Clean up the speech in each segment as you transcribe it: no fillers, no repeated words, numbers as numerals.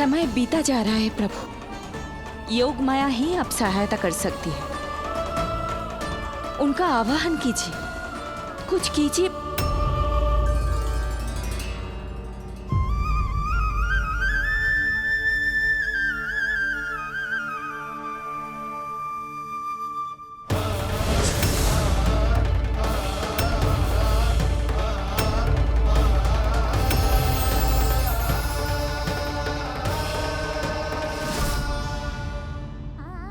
समय बीता जा रहा है प्रभु, योग माया ही अब सहायता कर सकती है। उनका आवाहन कीजिए, कुछ कीजिए।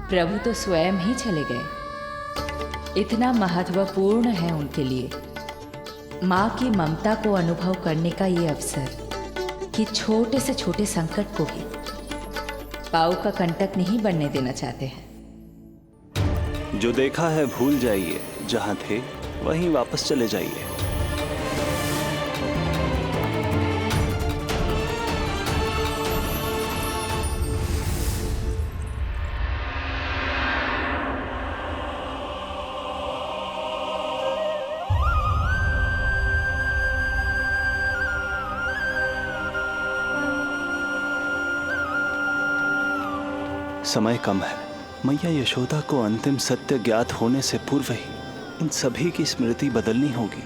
प्रभु तो स्वयं ही चले गए। इतना महत्वपूर्ण है उनके लिए माँ की ममता को अनुभव करने का ये अवसर कि छोटे से छोटे संकट को भी पाँव का कंटक नहीं बनने देना चाहते हैं। जो देखा है भूल जाइए, जहाँ थे वहीं वापस चले जाइए। समय कम है। मैया यशोदा को अंतिम सत्य ज्ञात होने से पूर्व ही इन सभी की स्मृति बदलनी होगी।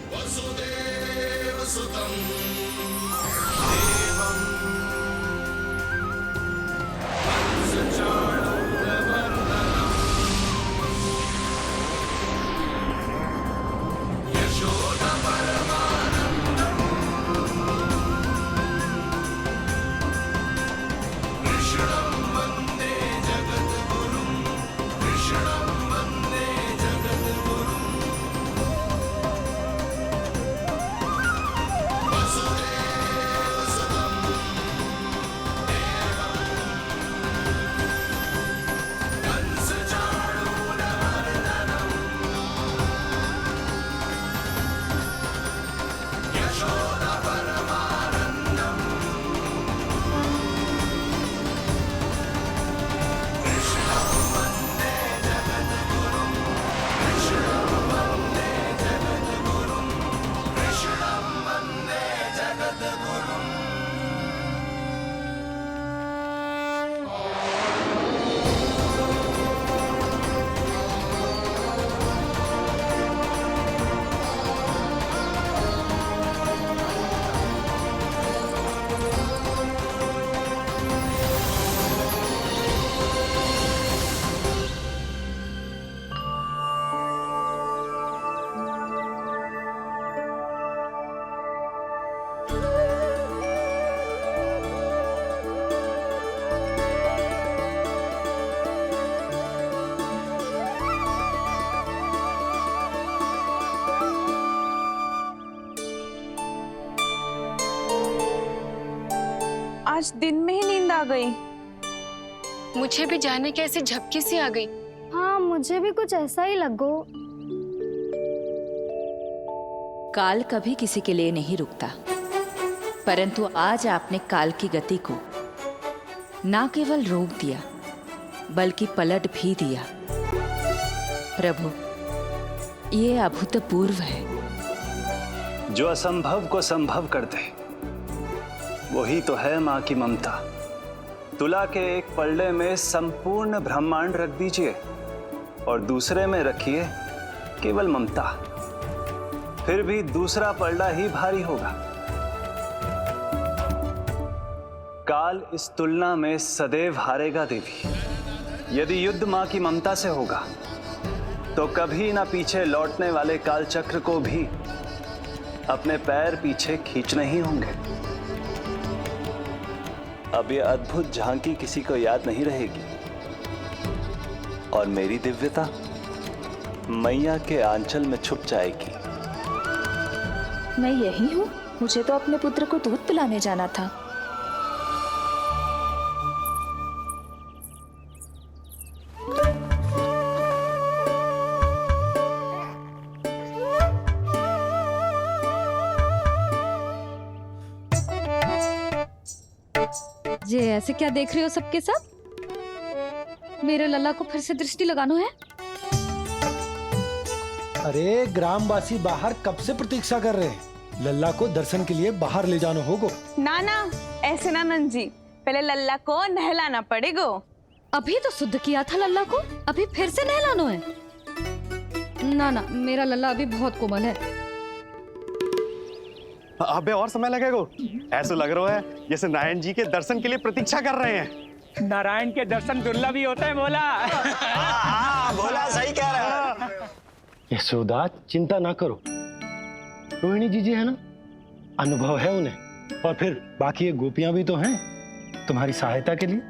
आज दिन में ही नींद आ गई। मुझे भी जाने के ऐसी झपकी सी आ गई। हाँ, मुझे भी कुछ ऐसा ही लगो। काल कभी किसी के लिए नहीं रुकता, परंतु आज आपने काल की गति को ना केवल रोक दिया बल्कि पलट भी दिया। प्रभु, ये अभूतपूर्व है। जो असंभव को संभव कर दे वही तो है माँ की ममता। तुला के एक पल्ले में संपूर्ण ब्रह्मांड रख दीजिए और दूसरे में रखिए केवल ममता, फिर भी दूसरा पल्ला ही भारी होगा। काल इस तुलना में सदैव हारेगा देवी। यदि युद्ध माँ की ममता से होगा तो कभी ना पीछे लौटने वाले काल चक्र को भी अपने पैर पीछे खींचने ही होंगे। अब ये अद्भुत झांकी किसी को याद नहीं रहेगी और मेरी दिव्यता मैया के आंचल में छुप जाएगी। मैं यही हूँ। मुझे तो अपने पुत्र को दूध पिलाने जाना था। ये ऐसे क्या देख रहे हो सबके सब? मेरे लल्ला को फिर से दृष्टि लगाना है? अरे ग्रामवासी बाहर कब से प्रतीक्षा कर रहे हैं। लल्ला को दर्शन के लिए बाहर ले जाना होगा। ना ना, ऐसे ना नंद जी, पहले लल्ला को नहलाना पड़ेगा। अभी तो शुद्ध किया था लल्ला को, अभी फिर से नहलाना है। ना ना, मेरा लल्ला अभी बहुत कोमल है। अबे और समय लगेगा। ऐसा लग रहा है जैसे नारायण जी के दर्शन के लिए प्रतीक्षा कर रहे हैं। नारायण के दर्शन दुर्लभ ही होता है बोला। हाँ, बोला सही कह रहा है। यशोदा चिंता ना करो, रोहिणी जी है ना, अनुभव है उन्हें, और फिर बाकी ये गोपियां भी तो हैं तुम्हारी सहायता के लिए।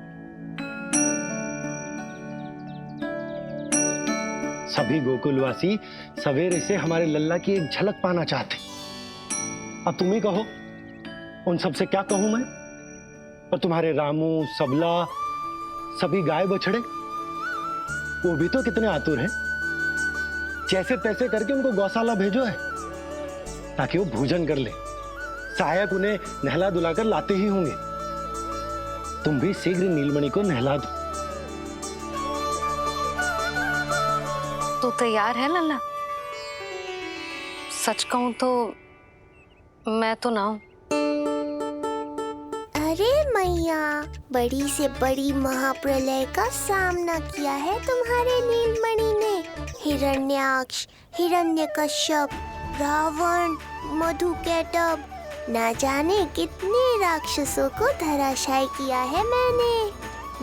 सभी गोकुलवासी सवेरे से हमारे लल्ला की एक झलक पाना चाहते। अब तुम ही कहो, उन सब से क्या कहूं मैं? और तुम्हारे रामू, सबला, सभी गाय बछड़े, वो भी तो कितने आतुर हैं। जैसे तैसे करके उनको गौशाला भेजो है ताकि वो भोजन कर ले। सहायक उन्हें नहला धुलाकर लाते ही होंगे। तुम भी शीघ्र नीलमणि को नहला दो। तो तैयार है लल्ला? सच कहूं तो मैं तो ना हूं। अरे मैया, बड़ी से बड़ी महाप्रलय का सामना किया है तुम्हारे नीलमणि ने। हिरण्याक्ष, हिरण्यकश्यप, रावण, मधुकैटभ, ना जाने कितने राक्षसों को धराशायी किया है मैंने।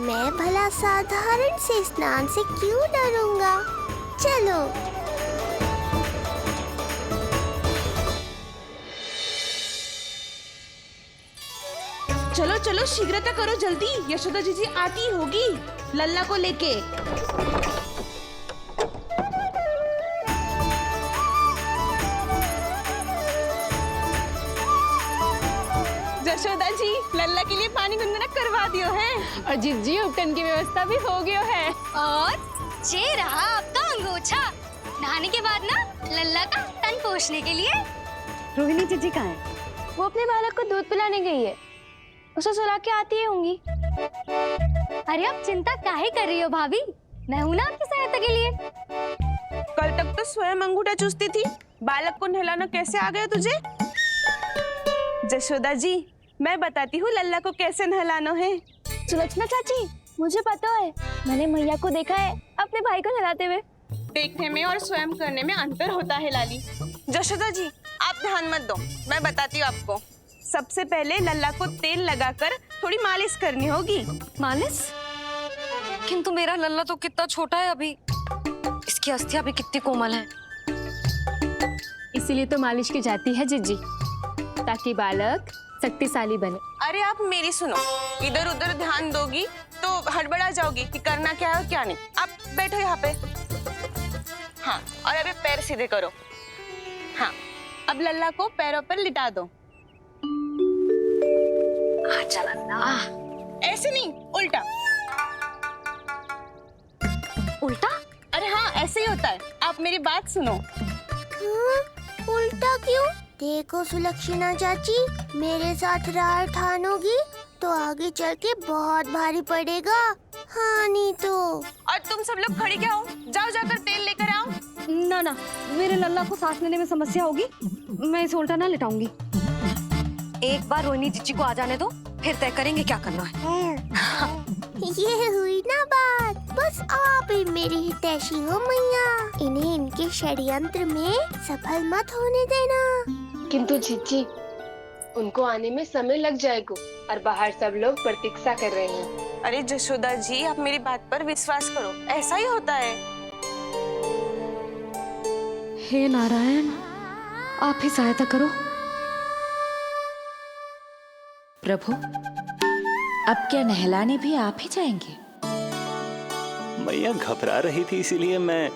मैं भला साधारण से स्नान से क्यों डरूंगा? चलो। चलो चलो, शीघ्रता करो जल्दी, यशोदा जी आती होगी लल्ला को लेके। यशोदा जी, लल्ला के लिए पानी गुनगुना करवा दियो है, और जिज्जी उपटन की व्यवस्था भी हो गयो है। और ये रहा आपका अंगोछा, नहाने के बाद ना लल्ला का तन पोंछने के लिए। रोहिणी जीजी कहाँ है? वो अपने बालक को दूध पिलाने गई है, उसे सुला के आती ही होंगी। अरे आप चिंता काहे कर रही हो भाभी, मैं हूं ना आपकी सहायता के लिए। कल तक तो स्वयं अंगूठा चूसती थी, बालक को नहलाना कैसे आ गया तुझे? यशोदा जी, मैं बताती हूँ लल्ला को कैसे नहलाना है। सुलक्षणा चाची, मुझे पता है, मैंने मैया को देखा है अपने भाई को नहलाते हुए। देखने में और स्वयं करने में अंतर होता है लाली। यशोदा जी, आप ध्यान मत दो, मैं बताती हूँ आपको। सबसे पहले लल्ला को तेल लगाकर थोड़ी मालिश करनी होगी। मालिश? किंतु मेरा लल्ला तो कितना छोटा है अभी, इसकी अस्थियां भी कितनी कोमल है। इसीलिए तो मालिश की जाती है जिज्जी, ताकि बालक शक्तिशाली बने। अरे आप मेरी सुनो, इधर उधर ध्यान दोगी तो हड़बड़ा जाओगी कि करना क्या है और क्या नहीं। आप बैठो यहाँ पे। हाँ, और अभी पैर सीधे करो। हाँ, अब लल्ला को पैरों पर लिटा दो। ऐसे नहीं, उल्टा। उल्टा? अरे हाँ, ऐसे ही होता है। आप मेरी बात सुनो। उल्टा क्यों? देखो सुलक्षणा चाची, मेरे साथ राह ठानोगी तो आगे चल के बहुत भारी पड़ेगा। हाँ नहीं तो। और तुम सब लोग खड़ी क्या हो? जाओ जाकर तेल लेकर आओ। ना ना, मेरे लल्ला को सांस लेने में समस्या होगी, मैं इसे उल्टा ना लिटाऊंगी। एक बार रोहिणी जीजी को आ जाने दो, फिर तय करेंगे क्या करना है। ये हुई ना बात, बस आप ही मेरी हितैषी हो मैया। इन्हें इनके षड्यंत्र में सफल मत होने देना। किंतु जिज्जी, उनको आने में समय लग जाएगा और बाहर सब लोग प्रतीक्षा कर रहे हैं। अरे यशोदा जी, आप मेरी बात पर विश्वास करो, ऐसा ही होता है। हे नारायण, आप ही सहायता करो। प्रभु, अब क्या नहलाने भी आप ही जाएंगे? मैया घबरा रही थी इसीलिए मैं,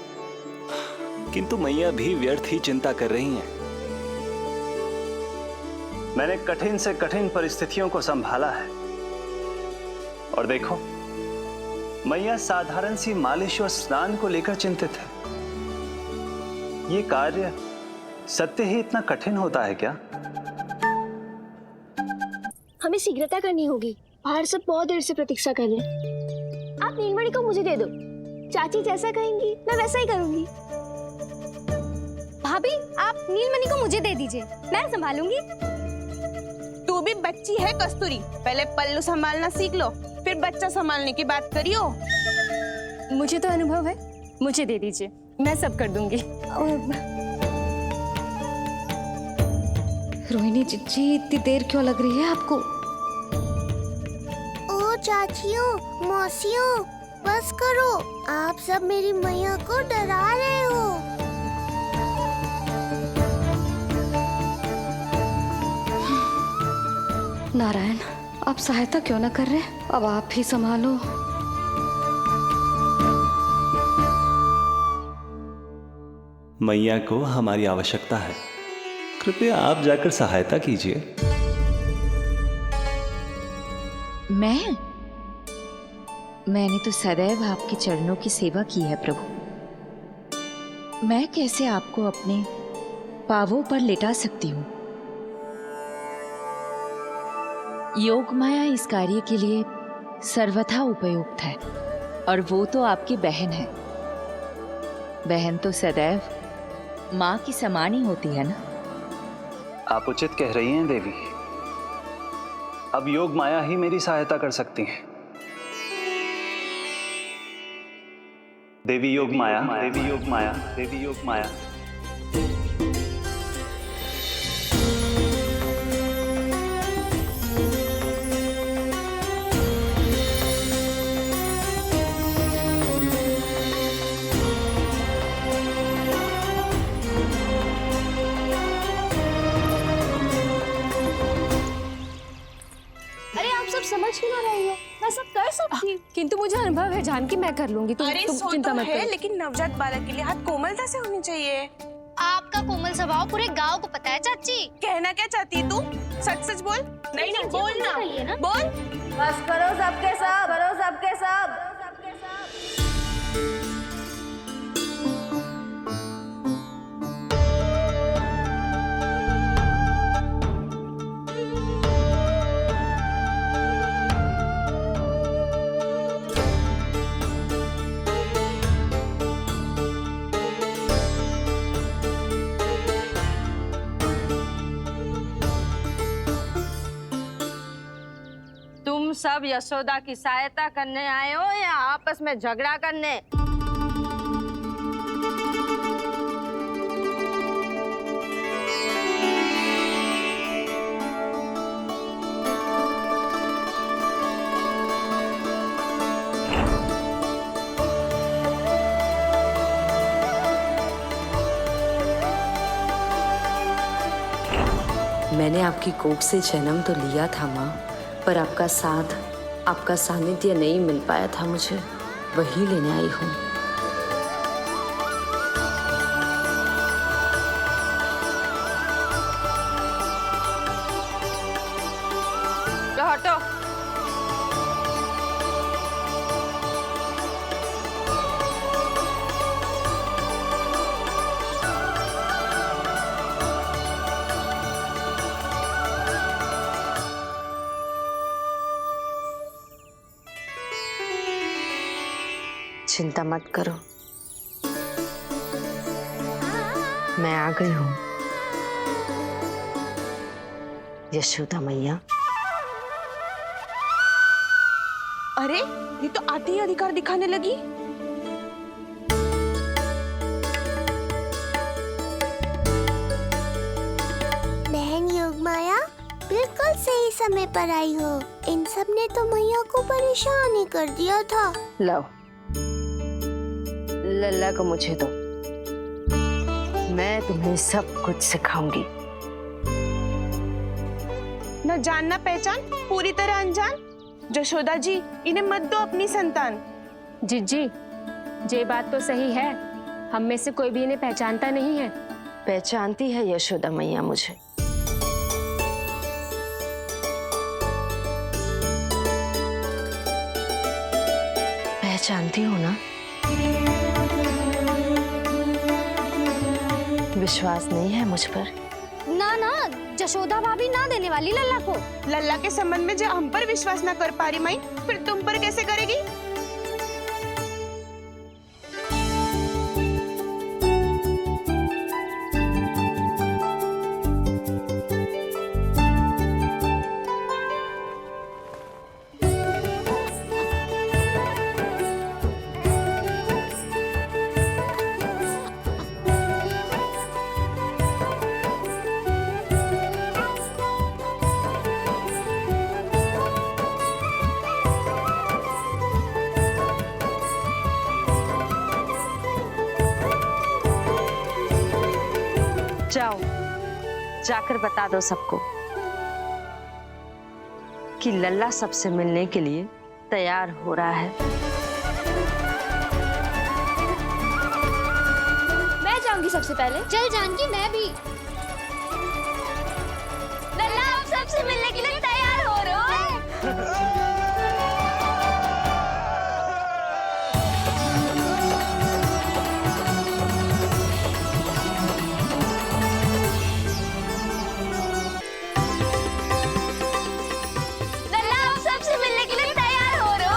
किंतु मैया भी व्यर्थ ही चिंता कर रही हैं। मैंने कठिन से कठिन परिस्थितियों को संभाला है और देखो, मैया साधारण सी मालिश और स्नान को लेकर चिंतित है। ये कार्य सत्य ही इतना कठिन होता है क्या? हमें शीघ्रता करनी होगी, बाहर सब बहुत देर से प्रतीक्षा कर रहे हैं। आप नीलमणि को मुझे दे दो, चाची जैसा कहेंगी मैं वैसा ही करूंगी। भाभी, आप नीलमणि को मुझे दे दीजिए, मैं संभालूंगी। तू भी बच्ची है कस्तूरी, पहले पल्लू संभालना सीख लो, फिर बच्चा संभालने की बात करियो। मुझे तो अनुभव है, मुझे दे दीजिए, मैं सब कर दूंगी। रोहिणी जी इतनी देर क्यों लग रही है आपको? ओ चाचियों, मौसियों, बस करो, आप सब मेरी मैया को डरा रहे हो। नारायण, आप सहायता क्यों ना कर रहे? अब आप ही संभालो। मैया को हमारी आवश्यकता है, कृपया आप जाकर सहायता कीजिए। मैंने तो सदैव आपके चरणों की सेवा की है प्रभु। मैं कैसे आपको अपने पावों पर लेटा सकती हूँ? योग माया इस कार्य के लिए सर्वथा उपयुक्त है, और वो तो आपकी बहन है। बहन तो सदैव माँ की समान ही होती है ना। आप उचित कह रही हैं देवी। अब योग माया ही मेरी सहायता कर सकती हैं। देवी योग माया, देवी योग माया, देवी योग माया। अरे आप सब समझ क्यों ना रही हो? मैं सब कर सकती हूँ। किंतु मुझे अनुभव है जानकी, मैं कर लूंगी, तुम सो चिंता तो मत है, करो। लेकिन नवजात बालक के लिए हाथ कोमलता से होनी चाहिए। आपका कोमल स्वभाव पूरे गांव को पता है चाची। कहना क्या चाहती है तू? सच सच बोल। नहीं नहीं बोलना, बोल। बस करो सबके सब, करो सबके सब। तुम सब यशोदा की सहायता करने आए हो या आपस में झगड़ा करने? मैंने आपकी कोख से जन्म तो लिया था माँ, पर आपका साथ, आपका सानिध्य नहीं मिल पाया था मुझे, वही लेने आई हूँ। हटो। चिंता मत करो, मैं आ गई हूँ यशोदा मैया। अरे ये तो आते ही अधिकार दिखाने लगी। बहन योग माया, बिल्कुल सही समय पर आई हो। इन सब ने तो मैया को परेशान ही कर दिया था। लो, लल्ला को मुझे दो, मैं तुम्हें सब कुछ सिखाऊंगी। न जान न पहचान, पूरी तरह अनजान। यशोदा जी, इन्हें मत दो अपनी संतान। जीजी, ये बात तो सही है, हम में से कोई भी इन्हें पहचानता नहीं है। पहचानती है यशोदा मैया मुझे। पहचानती हो ना? विश्वास नहीं है मुझ पर? ना ना, यशोदा भाभी ना देने वाली लल्ला को। लल्ला के संबंध में जो हम पर विश्वास ना कर पा रही माई, फिर तुम पर कैसे करेगी? जाओ, जाकर बता दो सबको कि लल्ला सबसे मिलने के लिए तैयार हो रहा है। मैं जाऊंगी सबसे पहले। चल जानकी, मैं भी। लल्ला आप सबसे मिलने के लिए तैयार हो रहे हो? लल्ला आप सबसे मिलने के लिए तैयार हो रहे हो?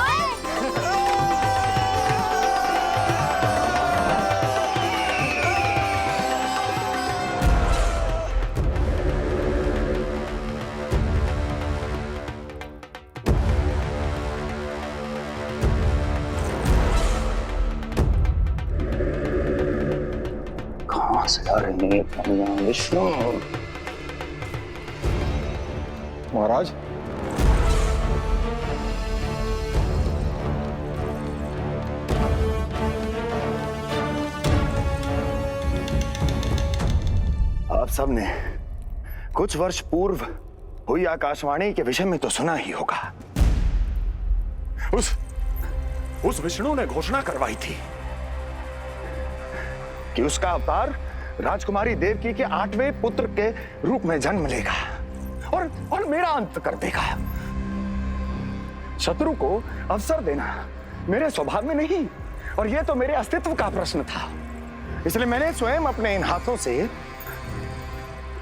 कहाँ से आ रही है कन्या विष्णु? महाराज, आप सबने कुछ वर्ष पूर्व हुई आकाशवाणी के विषय में तो सुना ही होगा। उस विष्णु ने घोषणा करवाई थी कि उसका अवतार राजकुमारी देवकी के 8वें पुत्र के रूप में जन्म लेगा और मेरा अंत कर देगा। शत्रु को अवसर देना मेरे स्वभाव में नहीं, और यह तो मेरे अस्तित्व का प्रश्न था। इसलिए मैंने स्वयं अपने इन हाथों से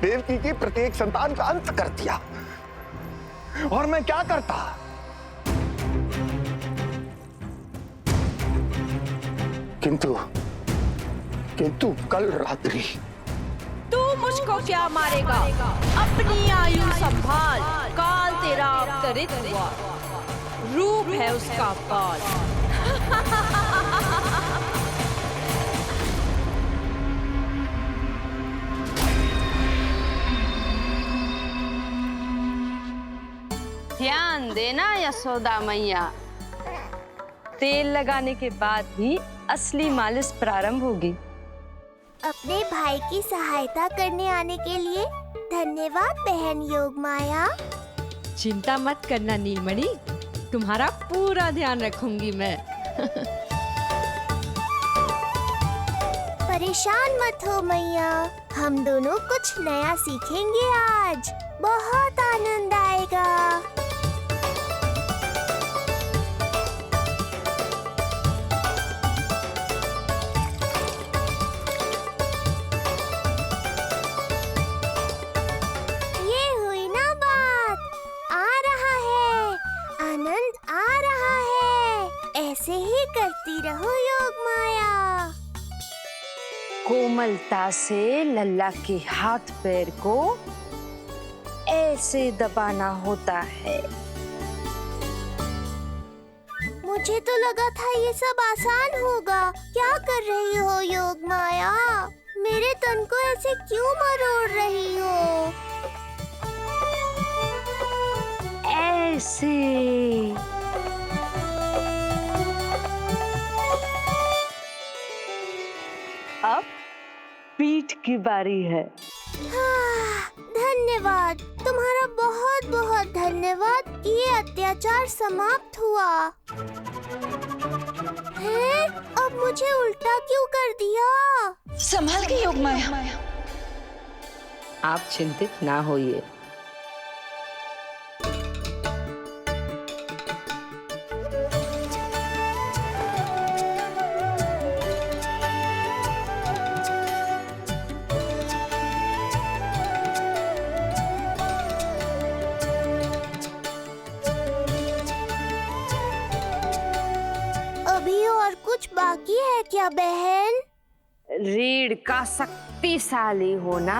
देवकी की प्रत्येक संतान का अंत कर दिया। और मैं क्या करता? किंतु कल रात्रि तू मुझको क्या मारेगा? अपनी आयु संभाल, काल तेरा अवतरित हुआ, रूप है उसका काल। ध्यान देना यशोदा मैया, तेल लगाने के बाद ही असली मालिश प्रारंभ होगी। अपने भाई की सहायता करने आने के लिए धन्यवाद बहन योगमाया। चिंता मत करना नीलमणि, तुम्हारा पूरा ध्यान रखूंगी मैं। परेशान मत हो मैया, हम दोनों कुछ नया सीखेंगे आज। बहुत आनंद आएगा। करती रहो योगमाया। कोमलता से लल्ला के हाथ पैर को ऐसे दबाना होता है। मुझे तो लगा था ये सब आसान होगा। क्या कर रही हो योगमाया? मेरे तन को ऐसे क्यों मरोड़ रही हो? ऐसे अब पीठ की बारी है। धन्यवाद, तुम्हारा बहुत बहुत धन्यवाद। ये अत्याचार समाप्त हुआ है। अब मुझे उल्टा क्यों कर दिया? संभाल के योगमाया। आप चिंतित ना होइए। कुछ बाकी है क्या बहन? रीढ़ का शक्तिशाली होना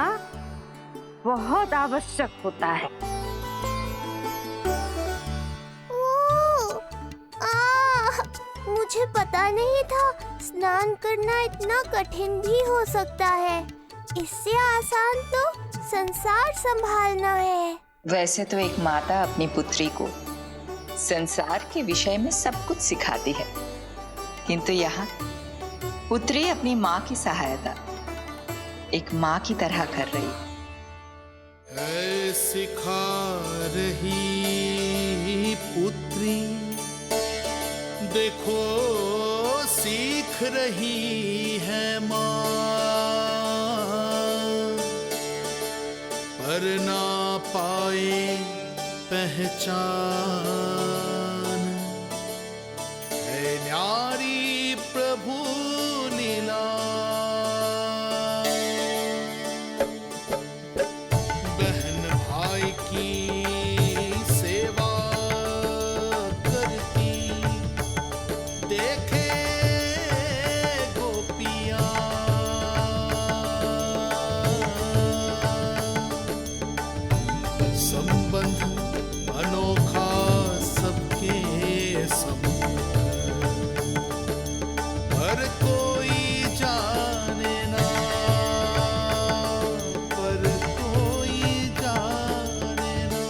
बहुत आवश्यक होता है। मुझे पता नहीं था स्नान करना इतना कठिन भी हो सकता है। इससे आसान तो संसार संभालना है। वैसे तो एक माता अपनी पुत्री को संसार के विषय में सब कुछ सिखाती है, किंतु यहाँ पुत्री अपनी माँ की सहायता एक माँ की तरह कर रही। है सिखा रही पुत्री, देखो सीख रही है माँ, पर ना पाए पहचान, है न्यारी प्रभु लीला। बहन भाई की सेवा करती, देखे गोपियां, संबंध अनोखा सबके सब, पर कोई जाने ना, पर कोई जाने ना।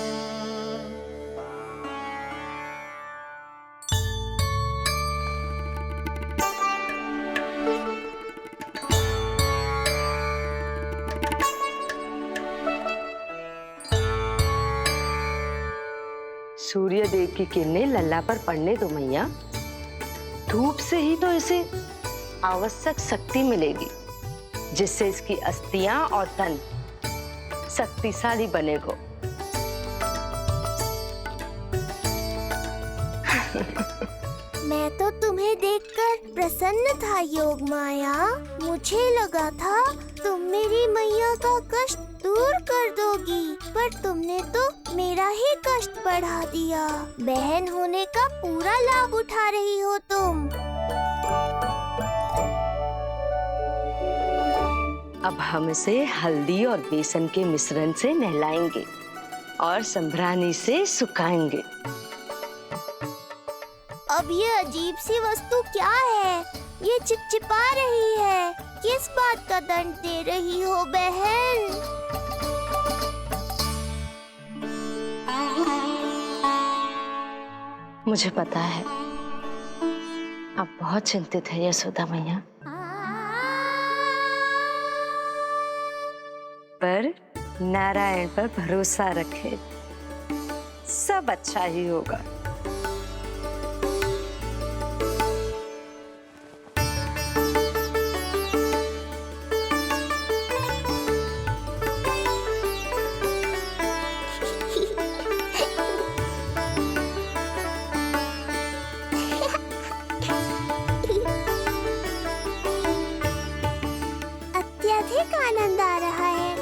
सूर्य देव की किरणें लल्ला पर पड़ने दो मैया। धूप से ही तो इसे आवश्यक शक्ति मिलेगी, जिससे इसकी अस्थियां और तन शक्तिशाली बनेगा। मैं तो तुम्हें देखकर प्रसन्न था योग माया। मुझे लगा था तुम मेरी मैया का कष्ट दूर कर दोगी, पर तुमने तो मेरा ही कष्ट बढ़ा दिया। बहन होने का पूरा लाभ उठा रही हो तुम। अब हम इसे हल्दी और बेसन के मिश्रण से नहलाएंगे और संभरानी से सुखाएंगे। अब ये अजीब सी वस्तु क्या है? ये चिपचिपा रही है। किस बात का दंड दे रही हो बहन? मुझे पता है आप बहुत चिंतित है यशोदा मैया, पर नारायण पर भरोसा रखे, सब अच्छा ही होगा। अत्यधिक आनंद आ रहा है।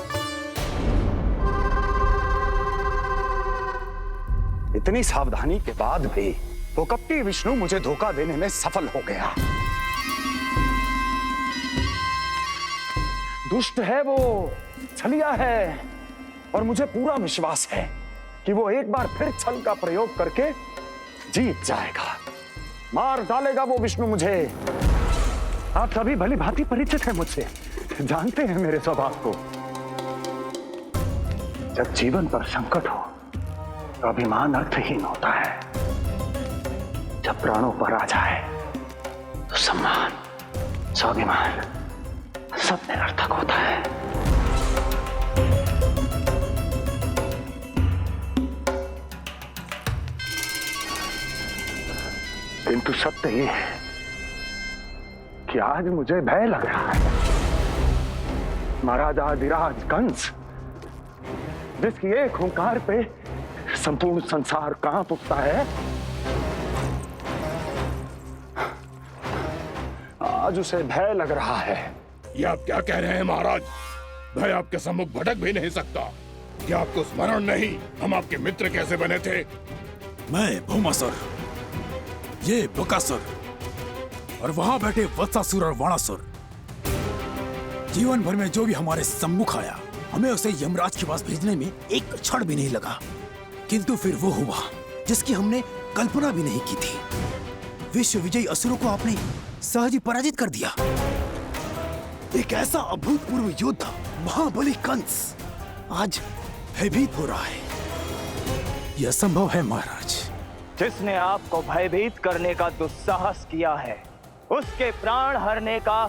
इतनी सावधानी के बाद भी वो कपटी विष्णु मुझे धोखा देने में सफल हो गया। दुष्ट है वो, छलिया है, और मुझे पूरा विश्वास है कि वो एक बार फिर छल का प्रयोग करके जीत जाएगा। मार डालेगा वो विष्णु मुझे। आप सभी भली भांति परिचित हैं मुझसे, जानते हैं मेरे स्वभाव को। जब जीवन पर संकट हो तो अभिमान अर्थहीन होता है, जब प्राणों पर आ जाए तो सम्मान, स्वाभिमान सब निरर्थक होता है। किंतु सत्य ये है कि आज मुझे भय लग रहा है। महाराजाधिराज कंस, जिसकी एक हुंकार पे संपूर्ण संसार कांप उठता है, आज उसे भय लग रहा है। ये आप क्या कह रहे हैं महाराज? भय आपके सम्मुख भटक भी नहीं सकता। क्या आपको स्मरण नहीं हम आपके मित्र कैसे बने थे? मैं भौमासुर, ये बकासुर, और वहां बैठे वत्सासुर और वाणासुर। जीवन भर में जो भी हमारे सम्मुख आया, हमें उसे यमराज के पास भेजने में एक क्षण भी नहीं लगा। किंतु फिर वो हुआ जिसकी हमने कल्पना भी नहीं की थी। विश्व विजयी असुरों को आपने सहज ही पराजित कर दिया। एक ऐसा अभूतपूर्व योद्धा महाबली कंस आज भयभीत हो रहा है। यह संभव है महाराज। जिसने आपको भयभीत करने का दुस्साहस किया है, उसके प्राण हरने का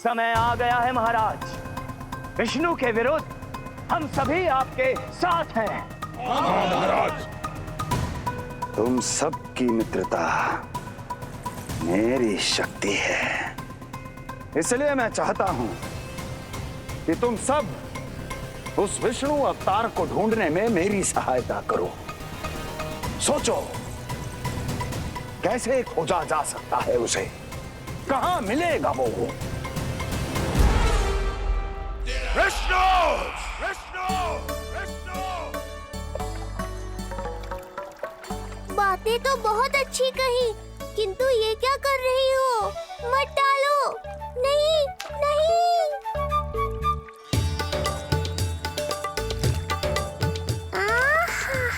समय आ गया है महाराज। विष्णु के विरुद्ध हम सभी आपके साथ हैं। महाराज, तुम सबकी मित्रता मेरी शक्ति है, इसलिए मैं चाहता हूं कि तुम सब उस विष्णु अवतार को ढूंढने में मेरी सहायता करो। सोचो कैसे खोजा जा सकता है उसे, कहां मिलेगा वो? विष्णु! विष्णु! विष्णु! बातें तो बहुत अच्छी कही, किंतु ये क्या कर रही हो? मत डालो, नहीं नहीं।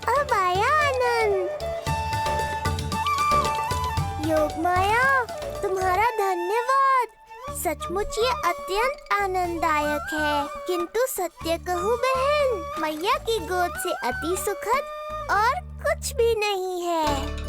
अब आया आनंद। योग माया, तुम्हारा धन्यवाद। सचमुच ये अत्यंत आनंददायक है, किंतु सत्य कहूँ बहन, मैया की गोद से अति सुखद और कुछ भी नहीं है।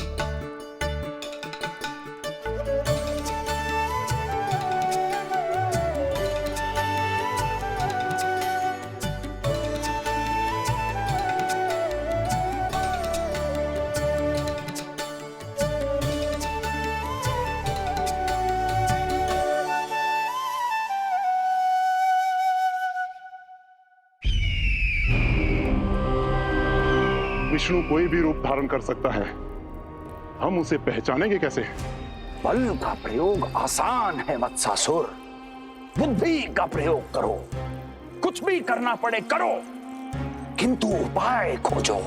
विष्णु कोई भी रूप धारण कर सकता है, हम उसे पहचानेंगे कैसे? बल का प्रयोग आसान है वत्सासुर, बुद्धि का प्रयोग करो। कुछ भी करना पड़े करो, किंतु उपाय खोजो।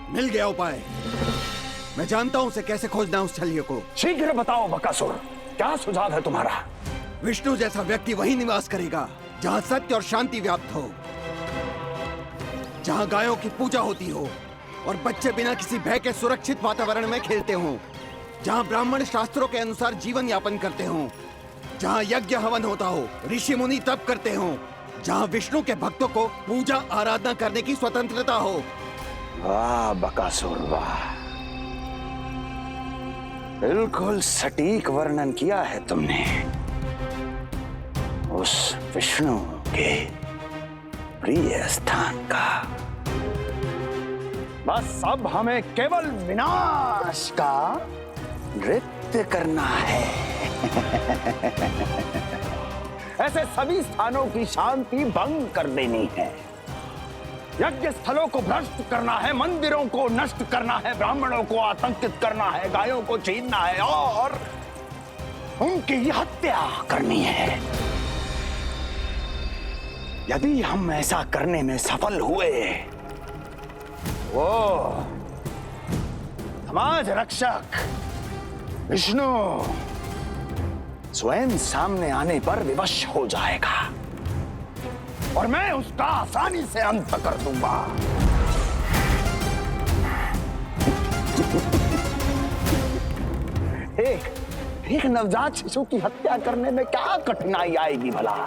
मिल गया उपाय। मैं जानता हूं उसे कैसे खोजना है, उस छलिए को। शीघ्र बताओ बकासुर, क्या सुझाव है तुम्हारा? विष्णु जैसा व्यक्ति वही निवास करेगा जहां सत्य और शांति व्याप्त हो, जहां गायों की पूजा होती हो और बच्चे बिना किसी भय के सुरक्षित वातावरण में खेलते हों, जहां ब्राह्मण शास्त्रों के अनुसार जीवन यापन करते हों, जहां यज्ञ हवन होता हो, ऋषि मुनि तप करते हों, जहां विष्णु के भक्तों को पूजा आराधना करने की स्वतंत्रता हो। वाह बकासुर वाह, बिल्कुल सटीक वर्णन किया है तुमने उस विष्णु के प्रिय स्थान का। बस अब हमें केवल विनाश का नृत्य करना है। ऐसे सभी स्थानों की शांति भंग कर देनी है, यज्ञ स्थलों को भ्रष्ट करना है, मंदिरों को नष्ट करना है, ब्राह्मणों को आतंकित करना है, गायों को छीनना है और उनकी हत्या करनी है। यदि हम ऐसा करने में सफल हुए, वो समाज रक्षक विष्णु स्वयं सामने आने पर विवश हो जाएगा और मैं उसका आसानी से अंत कर दूंगा। एक नवजात शिशु की हत्या करने में क्या कठिनाई आएगी भला?